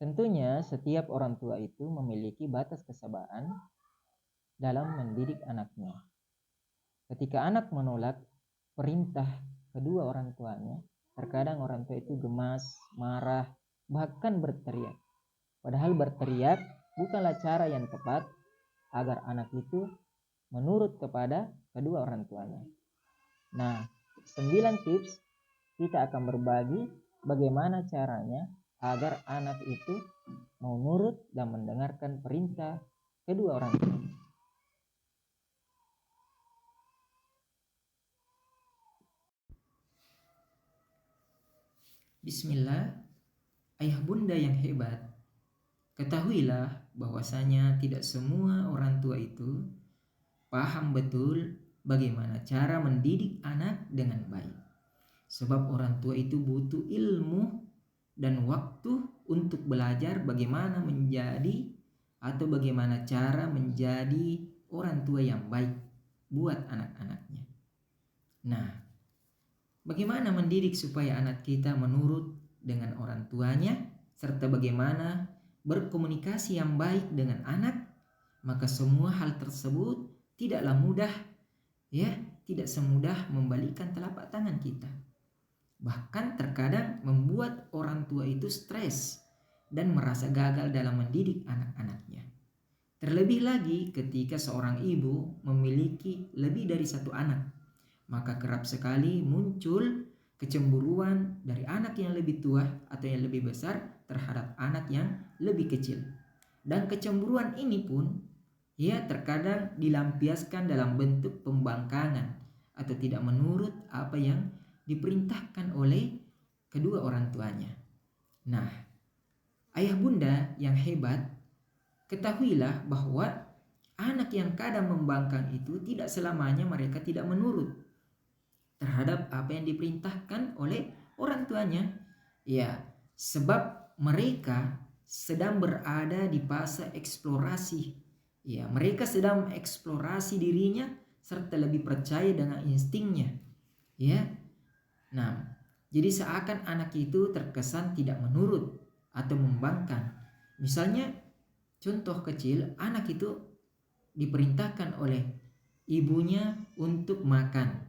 Tentunya setiap orang tua itu memiliki batas kesabaran dalam mendidik anaknya. Ketika anak menolak perintah kedua orang tuanya, terkadang orang tua itu gemas, marah, bahkan berteriak. Padahal berteriak bukanlah cara yang tepat agar anak itu menurut kepada kedua orang tuanya. Nah, 9 tips kita akan berbagi bagaimana caranya agar anak itu mau nurut dan mendengarkan perintah kedua orang tua. Bismillah, ayah bunda yang hebat, ketahuilah bahwasanya tidak semua orang tua itu paham betul bagaimana cara mendidik anak dengan baik. Sebab orang tua itu butuh ilmu dan waktu untuk belajar bagaimana menjadi atau bagaimana cara menjadi orang tua yang baik buat anak-anaknya. Nah, bagaimana mendidik supaya anak kita menurut dengan orang tuanya serta bagaimana berkomunikasi yang baik dengan anak, maka semua hal tersebut tidaklah mudah, ya, tidak semudah membalikkan telapak tangan kita. Bahkan terkadang membuat orang tua itu stres dan merasa gagal dalam mendidik anak-anaknya. Terlebih lagi ketika seorang ibu memiliki lebih dari satu anak, maka kerap sekali muncul kecemburuan dari anak yang lebih tua atau yang lebih besar terhadap anak yang lebih kecil. Dan kecemburuan ini pun terkadang dilampiaskan dalam bentuk pembangkangan atau tidak menurut apa yang diperintahkan oleh kedua orang tuanya. Nah, ayah bunda yang hebat, ketahuilah bahwa anak yang kadang membangkang itu tidak selamanya mereka tidak menurut terhadap apa yang diperintahkan oleh orang tuanya. Ya, sebab mereka sedang berada di fase eksplorasi. Ya, mereka sedang mengeksplorasi dirinya serta lebih percaya dengan instingnya. Ya. Nah, jadi seakan anak itu terkesan tidak menurut atau membangkang. Misalnya contoh kecil, anak itu diperintahkan oleh ibunya untuk makan,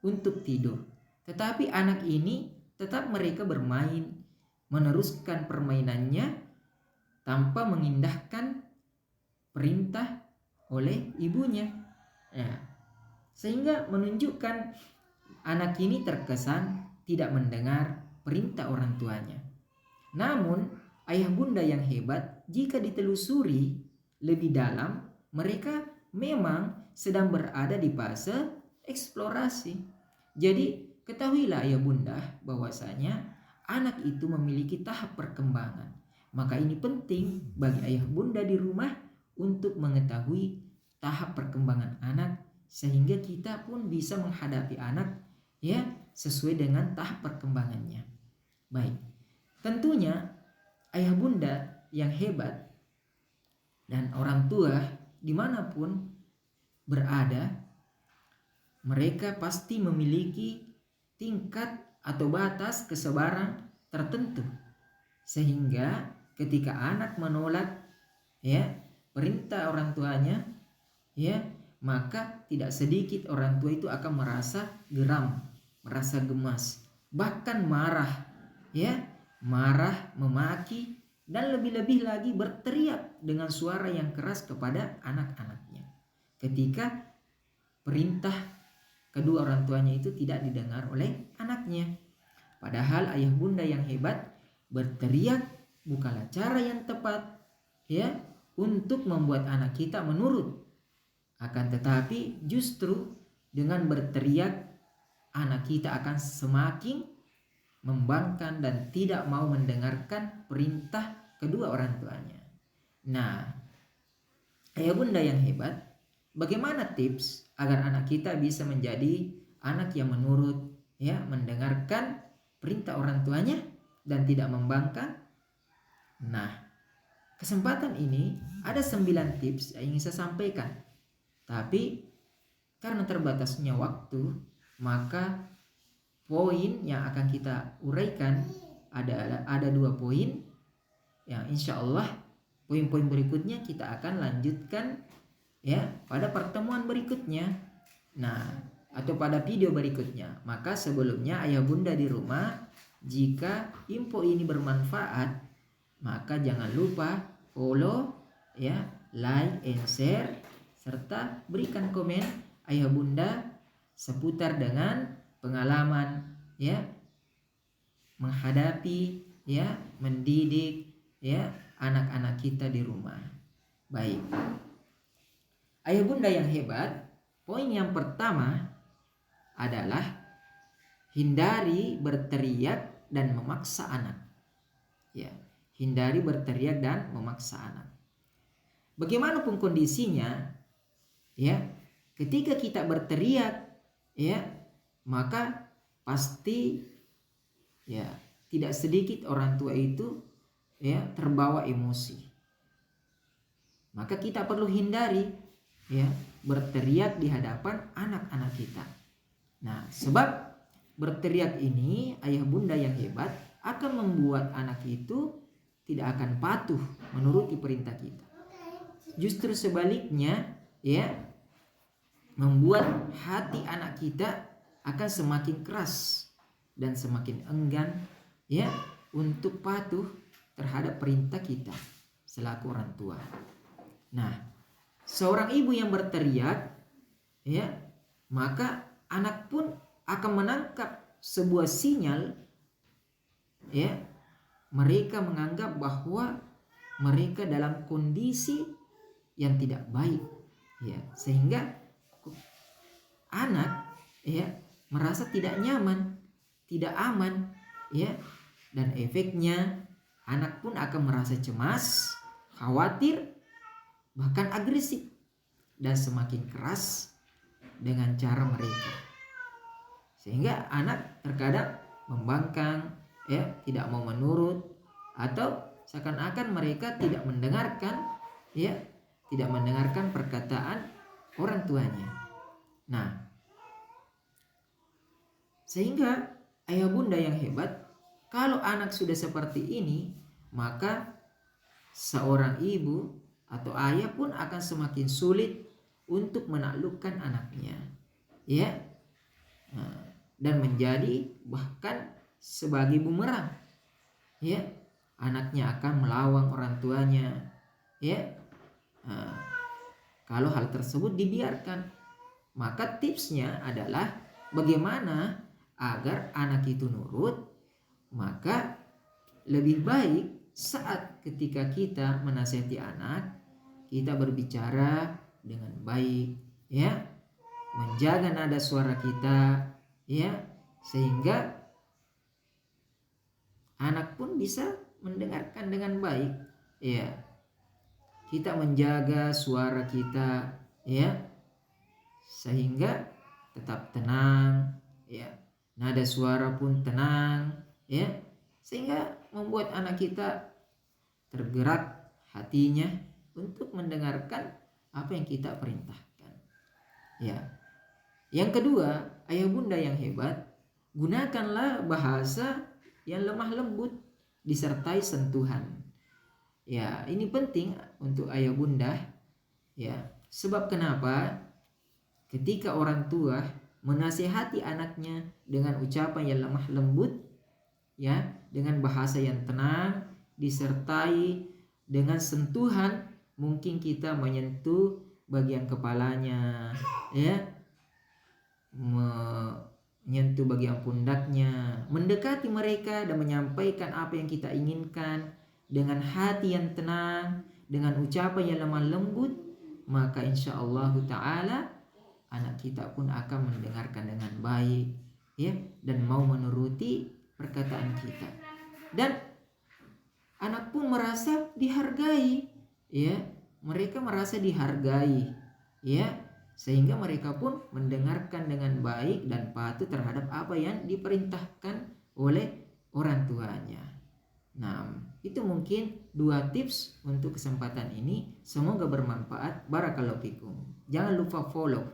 untuk tidur. Tetapi anak ini tetap mereka bermain, meneruskan permainannya tanpa mengindahkan perintah oleh ibunya. Nah, sehingga menunjukkan anak ini terkesan tidak mendengar perintah orang tuanya. Namun, ayah bunda yang hebat, jika ditelusuri lebih dalam, mereka memang sedang berada di fase eksplorasi. Jadi, ketahuilah ayah bunda bahwasanya anak itu memiliki tahap perkembangan. Maka ini penting bagi ayah bunda di rumah untuk mengetahui tahap perkembangan anak sehingga kita pun bisa menghadapi anak sesuai dengan tahap perkembangannya. Baik, tentunya ayah bunda yang hebat dan orang tua dimanapun berada, mereka pasti memiliki tingkat atau batas kesabaran tertentu, sehingga ketika anak menolak perintah orang tuanya, maka tidak sedikit orang tua itu akan merasa geram, merasa gemas, bahkan marah, marah, memaki, dan lebih-lebih lagi berteriak dengan suara yang keras kepada anak-anaknya ketika perintah kedua orang tuanya itu tidak didengar oleh anaknya. Padahal ayah bunda yang hebat, berteriak bukanlah cara yang tepat untuk membuat anak kita menurut. Akan tetapi justru dengan berteriak anak kita akan semakin membangkang dan tidak mau mendengarkan perintah kedua orang tuanya. Nah, ayah bunda yang hebat, bagaimana tips agar anak kita bisa menjadi anak yang menurut, mendengarkan perintah orang tuanya dan tidak membangkang? Nah, kesempatan ini ada 9 tips yang ingin saya sampaikan. Tapi karena terbatasnya waktu, maka poin yang akan kita uraikan ada 2 poin. Ya, insya Allah poin-poin berikutnya kita akan lanjutkan ya pada pertemuan berikutnya. Nah, atau pada video berikutnya. Maka sebelumnya ayah bunda di rumah, jika info ini bermanfaat, maka jangan lupa follow ya, like and share, serta berikan komen ayah bunda seputar dengan pengalaman ya menghadapi ya mendidik ya anak-anak kita di rumah. Baik. Ayah bunda yang hebat, poin yang pertama adalah hindari berteriak dan memaksa anak. Ya, hindari berteriak dan memaksa anak. Bagaimanapun kondisinya, ya, ketika kita berteriak, ya, maka pasti, ya, tidak sedikit orang tua itu, ya, terbawa emosi. Maka kita perlu hindari, ya, berteriak di hadapan anak-anak kita. Nah, sebab berteriak ini, ayah bunda yang hebat, akan membuat anak itu tidak akan patuh menuruti perintah kita. Justru sebaliknya, ya, membuat hati anak kita akan semakin keras dan semakin enggan, ya, untuk patuh terhadap perintah kita selaku orang tua. Nah, seorang ibu yang berteriak, ya, maka anak pun akan menangkap sebuah sinyal, ya, mereka menganggap bahwa mereka dalam kondisi yang tidak baik, ya, sehingga anak, ya, merasa tidak nyaman, tidak aman, ya, dan efeknya anak pun akan merasa cemas, khawatir, bahkan agresif dan semakin keras dengan cara mereka, sehingga anak terkadang membangkang, ya, tidak mau menurut, atau seakan-akan mereka tidak mendengarkan, ya, tidak mendengarkan perkataan orang tuanya. Nah, sehingga ayah bunda yang hebat, kalau anak sudah seperti ini, maka seorang ibu atau ayah pun akan semakin sulit untuk menaklukkan anaknya, ya, dan menjadi bahkan sebagai bumerang, ya, anaknya akan melawan orang tuanya, ya. Kalau hal tersebut dibiarkan, maka tipsnya adalah bagaimana agar anak itu nurut. Maka lebih baik saat ketika kita menasihati anak, kita berbicara dengan baik, ya, menjaga nada suara kita, ya, sehingga anak pun bisa mendengarkan dengan baik, ya. Kita menjaga suara kita, ya, sehingga tetap tenang, ya, nada suara pun tenang, ya, sehingga membuat anak kita tergerak hatinya untuk mendengarkan apa yang kita perintahkan, ya. Yang kedua, ayah bunda yang hebat, gunakanlah bahasa yang lemah lembut disertai sentuhan. Ya, ini penting untuk ayah bunda, ya. Sebab kenapa? Ketika orang tua menasihati anaknya dengan ucapan yang lemah lembut, ya, dengan bahasa yang tenang disertai dengan sentuhan, mungkin kita menyentuh bagian kepalanya, ya, menyentuh bagian pundaknya, mendekati mereka dan menyampaikan apa yang kita inginkan dengan hati yang tenang, dengan ucapan yang lemah lembut, maka insya Allah ta'ala anak kita pun akan mendengarkan dengan baik, ya, dan mau menuruti perkataan kita, dan anak pun merasa dihargai, ya, mereka merasa dihargai, ya, sehingga mereka pun mendengarkan dengan baik dan patuh terhadap apa yang diperintahkan oleh orang tuanya. Nah, itu mungkin 2 tips untuk kesempatan ini. Semoga bermanfaat. Barakallahu fikum. Jangan lupa follow